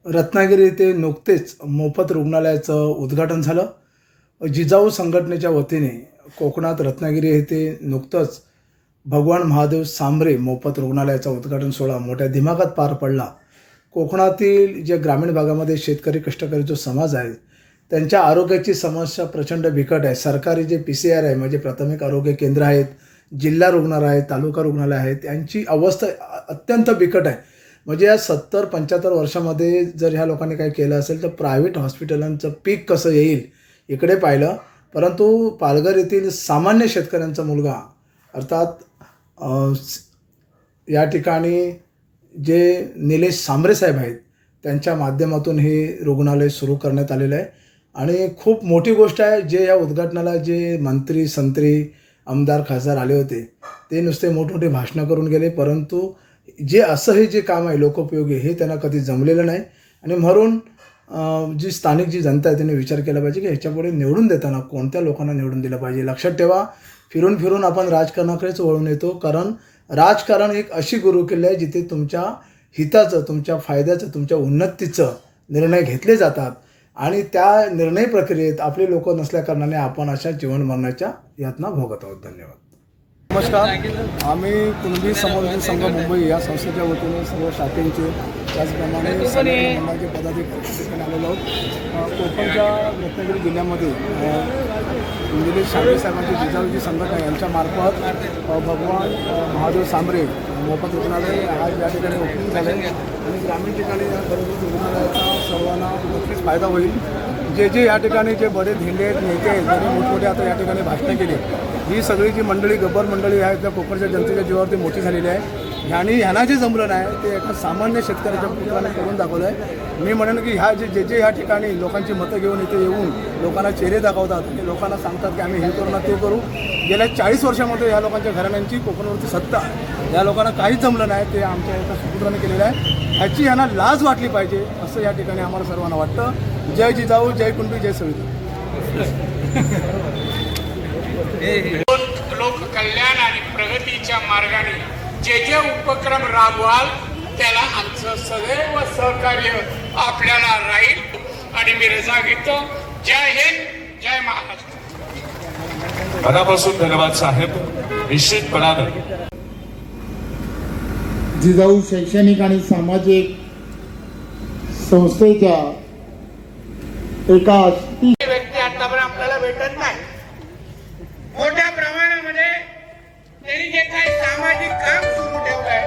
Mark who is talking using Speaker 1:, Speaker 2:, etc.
Speaker 1: रत्नागिरी येथे नुकतेच मोफत रुग्णालयाचं उद्घाटन झालं. जिजाऊ संघटनेच्या वतीने कोकणात रत्नागिरी येथे नुकतंच भगवान महादेव सांबरे मोफत रुग्णालयाचा उद्घाटन सोहळा मोठ्या दिमागात पार पडला. कोकणातील जे ग्रामीण भागामध्ये शेतकरी कष्टकरी जो समाज आहे त्यांच्या आरोग्याची समस्या प्रचंड बिकट आहे. सरकारी जे PCR आहे म्हणजे प्राथमिक आरोग्य केंद्र आहेत, जिल्हा रुग्णालय आहेत, तालुका रुग्णालय आहेत, यांची अवस्था अत्यंत बिकट आहे. म्हणजे या 70-75 वर्षामध्ये जर ह्या लोकांनी काय केलं असेल तर प्रायव्हेट हॉस्पिटलांचं पीक कसं येईल इकडे पाहिलं. परंतु पालघर येथील सामान्य शेतकऱ्यांचा मुलगा अर्थात या ठिकाणी जे निलेश सांबरे साहेब आहेत त्यांच्या माध्यमातून हे रुग्णालय सुरू करण्यात आलेलं आहे. आणि खूप मोठी गोष्ट आहे. जे या उद्घाटनाला जे मंत्री संत्री आमदार खासदार आले होते ते नुसते मोठमोठे भाषणं करून गेले, परंतु जे असं हे जे काम आहे लोकोपयोगी हे त्यांना कधी जमलेलं नाही. आणि म्हणून जी स्थानिक जी जनता आहे त्यांनी विचार केला पाहिजे की ह्याच्यापुढे निवडून देताना कोणत्या लोकांना निवडून दिलं पाहिजे. लक्षात ठेवा, फिरून फिरून आपण राजकारणाकडेच वळून येतो, कारण राजकारण एक अशी गुरुकिल्ली आहे जिथे तुमच्या हिताचं, तुमच्या फायद्याचं, तुमच्या उन्नतीचं निर्णय घेतले जातात आणि त्या निर्णय प्रक्रियेत आपले लोक नसल्याकारणाने आपण अशा जीवन मरणाच्या यातना भोगत आहोत. धन्यवाद.
Speaker 2: नमस्कार. आम्ही कुणबी समन्वय संघ मुंबई या संस्थेच्या वतीने सर्व शाखेचे त्याचप्रमाणे मंडळाचे पदाधिकारी आलेलो आहोत. कोकणच्या रत्नागिरी जिल्ह्यामध्ये निलेश सांबरे साहेबांची जिजाऊची संघटना यांच्यामार्फत भगवान महादेव सांबरे मोफत रुग्णालय आज या ठिकाणी ओपनिंग झाले आणि ग्रामीण ठिकाणी या रुग्णालयाचा सर्वांना नक्कीच फायदा होईल. जे या ठिकाणी जे बडे धेंडे आहेत, नेते आहेत, ज्यांनी मोठमोठे आता या ठिकाणी भाषणं केली, ही सगळी जी मंडळी गब्बर मंडळी आहेत त्या कोकणच्या जनतेच्या जीवावरती मोठी झालेली आहे. ह्यांना जे जमलं नाही ते एका सामान्य शेतकऱ्याच्या पुत्राने करून दाखवलं आहे. मी म्हणेन की जे ह्या ठिकाणी लोकांची मतं घेऊन इथे येऊन लोकांना चेहरे दाखवतात आणि लोकांना सांगतात की आम्ही हे करू ना ते करू. गेल्या 40 वर्षामध्ये ह्या लोकांच्या घराण्यांची कोकणावरती सत्ता, या लोकांना काहीच जमलं नाही ते आमच्या एका सुपुत्राने केलेलं आहे. ह्याची ह्यांना लाज वाटली पाहिजे असं या ठिकाणी आम्हाला सर्वांना वाटतं. जय जिजाऊ, जय कुणबी, जय संविधान.
Speaker 3: लोक कल्याण आणि प्रगतीच्या मार्गाने जे उपक्रम राबवाल त्याला आमचं सदैव सहकार्य आपल्याला राहील. आणि मी रजा घेतो. जय हिंद, जय महाराष्ट्र.
Speaker 4: मनापासून धन्यवाद साहेब. निश्चितपणानं
Speaker 5: जिजाऊ शैक्षणिक आणि सामाजिक संस्थेच्या एका
Speaker 3: व्यक्ती आतापर्यंत आपल्याला भेटत नाही. मोठ्या प्रमाणामध्ये त्यांनी जे काही सामाजिक काम सुरू ठेवलंय